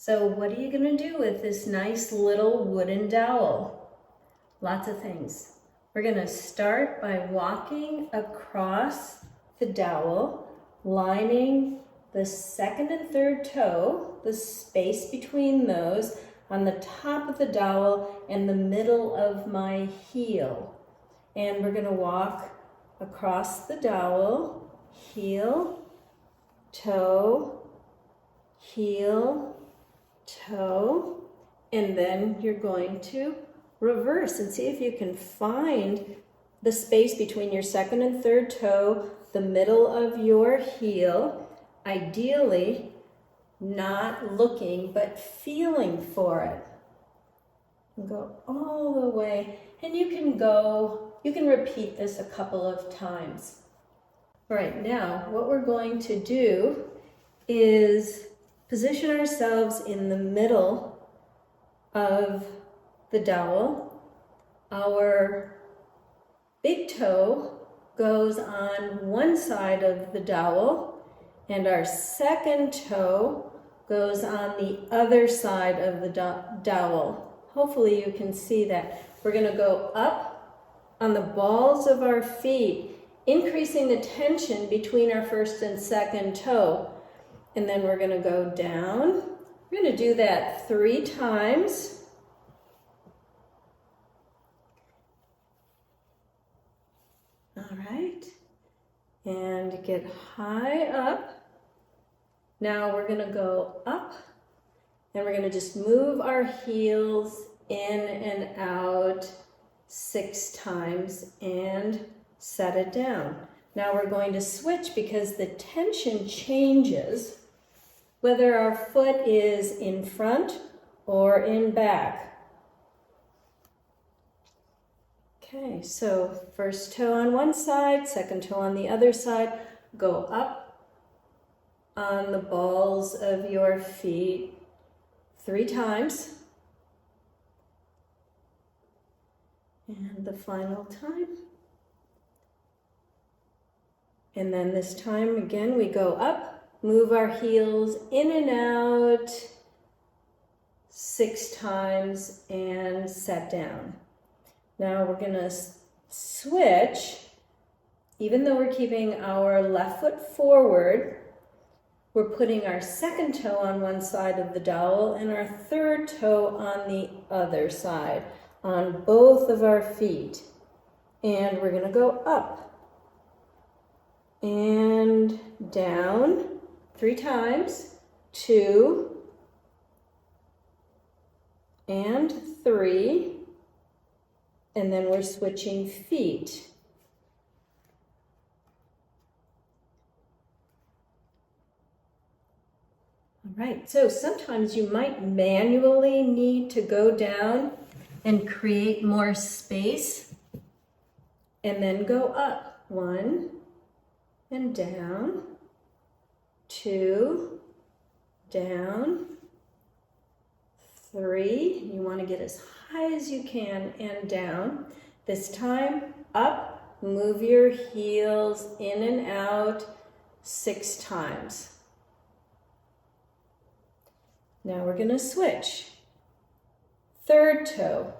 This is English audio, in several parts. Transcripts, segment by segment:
So what are you going to do with this nice little wooden dowel? Lots of things. We're going to start by walking across the dowel, lining the second and third toe, the space between those, on the top of the dowel and the middle of my heel. And we're going to walk across the dowel, heel, toe, heel, toe, and then you're going to reverse and see if you can find the space between your second and third toe, the middle of your heel, ideally not looking but feeling for it. And go all the way, and you can repeat this a couple of times. All right, now what we're going to do is position ourselves in the middle of the dowel. Our big toe goes on one side of the dowel, and our second toe goes on the other side of the dowel. Hopefully you can see that. We're going to go up on the balls of our feet, increasing the tension between our first and second toe. And then we're going to go down. We're going to do that 3 times. All right. And get high up. Now we're going to go up, and we're going to just move our heels in and out 6 times and set it down. Now we're going to switch because the tension changes whether our foot is in front or in back. Okay, so first toe on one side, second toe on the other side. Go up on the balls of your feet 3 times. And the final time. And then this time again we go up. Move our heels in and out 6 times and set down. Now we're going to switch. Even though we're keeping our left foot forward, we're putting our second toe on one side of the dowel and our third toe on the other side, on both of our feet. And we're going to go up and down 3 times, 2 and 3, and then we're switching feet. All right, so sometimes you might manually need to go down and create more space, and then go up 1 and down, 2, down, 3, you want to get as high as you can, and down. This time, up, move your heels in and out 6 times. Now we're going to switch. Third toe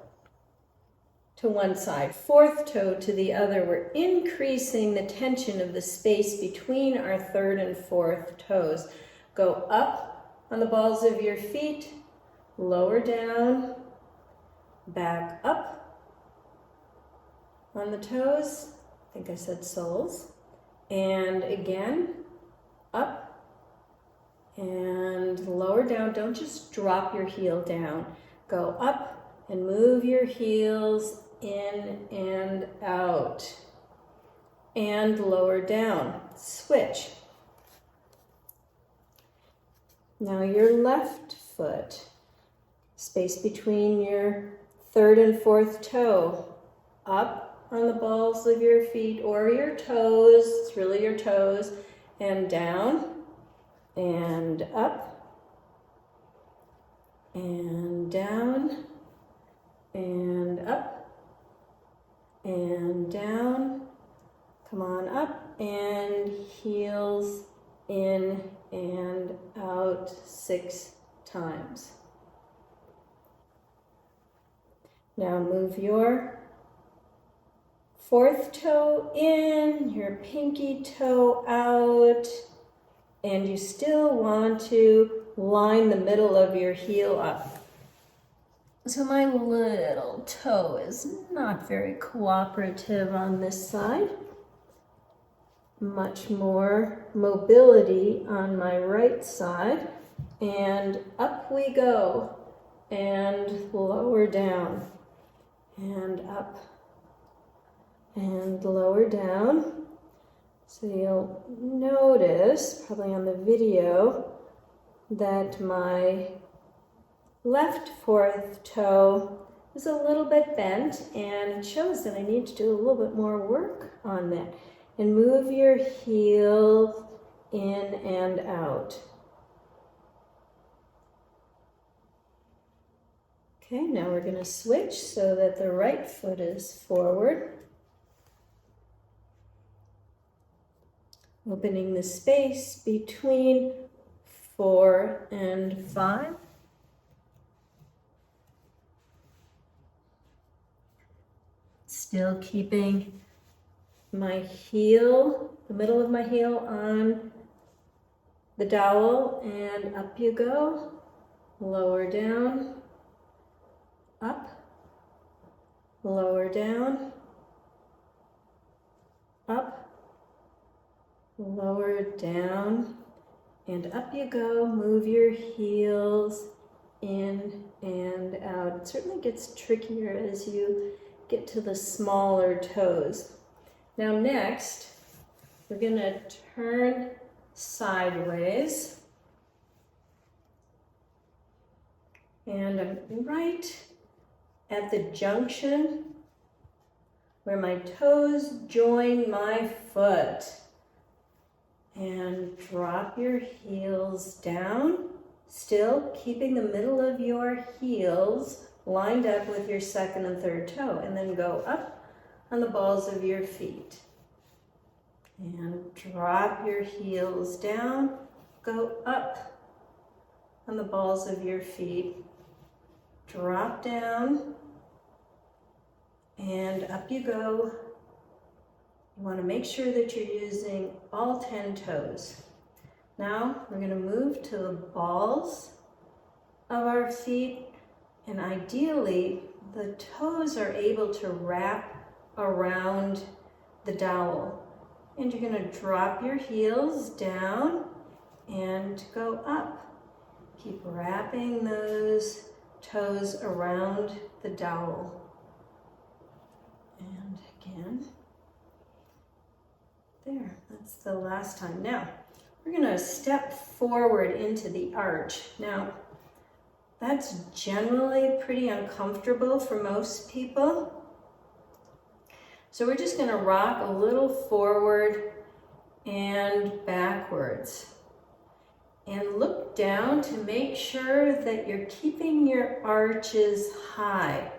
to one side, fourth toe to the other. We're increasing the tension of the space between our third and fourth toes. Go up on the balls of your feet, lower down, back up on the toes. I think I said soles. And again, up and lower down. Don't just drop your heel down. Go up and move your heels in and out, and lower down. Switch. Now your left foot, space between your third and fourth toe, up on the balls of your feet or your toes, it's really your toes, and down, and up, and down, and up, and down. Come on up, and heels in and out 6 times. Now move your fourth toe in, your pinky toe out, and you still want to line the middle of your heel up. So my little toe is not very cooperative on this side. Much more mobility on my right side. And up we go. And lower down. And up. And lower down. So you'll notice, probably on the video, that my left fourth toe is a little bit bent, and it shows that I need to do a little bit more work on that. And move your heel in and out. Okay, now we're going to switch so that the right foot is forward. Opening the space between 4 and 5. Still keeping my heel, the middle of my heel on the dowel, and up you go. Lower down, up, lower down, up, lower down, and up you go. Move your heels in and out. It certainly gets trickier as you get to the smaller toes. Now next, we're going to turn sideways. And I'm right at the junction where my toes join my foot. And drop your heels down, still keeping the middle of your heels lined up with your second and third toe, and then go up on the balls of your feet. And drop your heels down, go up on the balls of your feet, drop down, and up you go. You want to make sure that you're using all 10 toes. Now we're going to move to the balls of our feet, and ideally the toes are able to wrap around the dowel. And you're going to drop your heels down and go up. Keep wrapping those toes around the dowel. And again. There, that's the last time. Now, we're going to step forward into the arch. Now, that's generally pretty uncomfortable for most people. So we're just going to rock a little forward and backwards. And look down to make sure that you're keeping your arches high.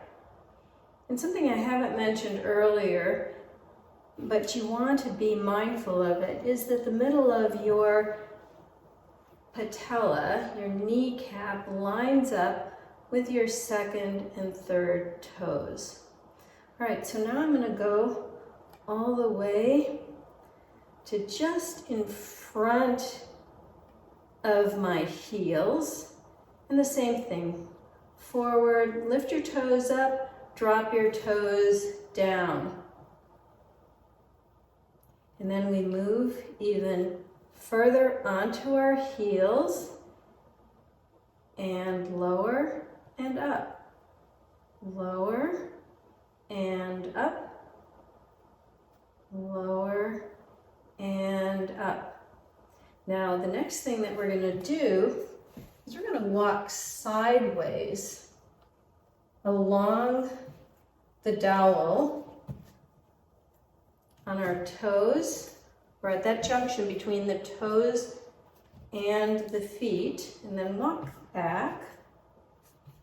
And something I haven't mentioned earlier, but you want to be mindful of it, is that the middle of your patella, your kneecap, lines up with your second and third toes. All right, so now I'm going to go all the way to just in front of my heels. And the same thing, forward, lift your toes up, drop your toes down. And then we move even further onto our heels and lower and up, lower and up, lower and up. Now the next thing that we're going to do is we're going to walk sideways along the dowel on our toes. We're at that junction between the toes and the feet, and then walk back.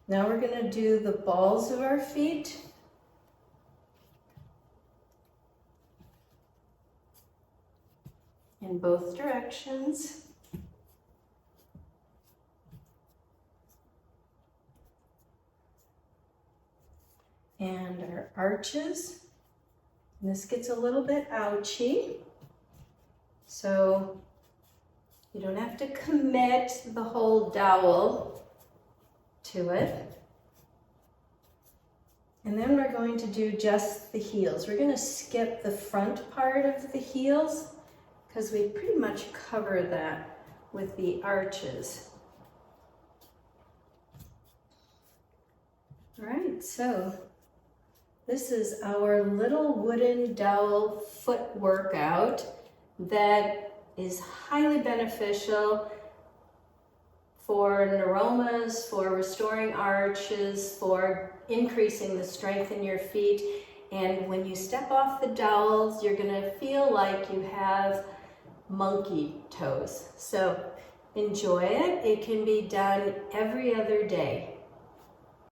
Now we're going to do the balls of our feet. In both directions. and our arches. And this gets a little bit ouchy, so you don't have to commit the whole dowel to it. And then we're going to do just the heels. We're going to skip the front part of the heels because we pretty much cover that with the arches. All right, so this is our little wooden dowel foot workout that is highly beneficial for neuromas, for restoring arches, for increasing the strength in your feet. And when you step off the dowels, you're gonna feel like you have monkey toes. So enjoy it. It can be done every other day.